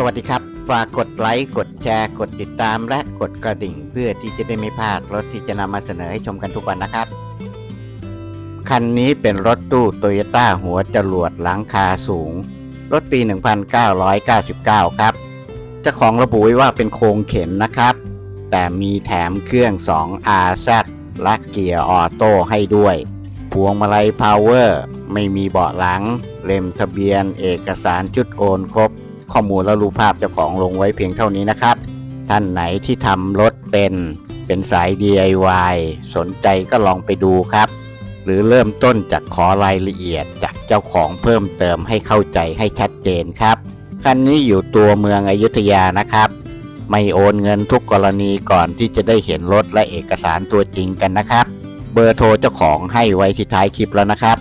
สวัสดีครับฝากกดไลค์กดแชร์กดติดตามและกดกระดิ่งเพื่อที่จะได้ไม่พลาดรถที่จะนำมาเสนอให้ชมกันทุกวันนะครับคันนี้เป็นรถตู้โตโยต้าหัวจรวดหลังคาสูงรถปี 1999 ครับเจ้าของระบุไว้ว่าเป็นโครงเข็นนะครับแต่มีแถมเครื่อง 2RZ และเกียร์ออโต้ให้ด้วยพวงมาลัยพาวเวอร์ไม่มีเบาะหลังเล่มทะเบียนเอกสารชุดโอนครบข้อมูลและรูปภาพเจ้าของลงไว้เพียงเท่านี้นะครับท่านไหนที่ทำรถเป็นสาย DIY สนใจก็ลองไปดูครับหรือเริ่มต้นจากขอรายละเอียดจากเจ้าของเพิ่มเติมให้เข้าใจให้ชัดเจนครับคันนี้อยู่ตัวเมืองอยุธยานะครับไม่โอนเงินทุกกรณีก่อนที่จะได้เห็นรถและเอกสารตัวจริงกันนะครับเบอร์โทรเจ้าของให้ไว้ที่ท้ายคลิปแล้วนะครับ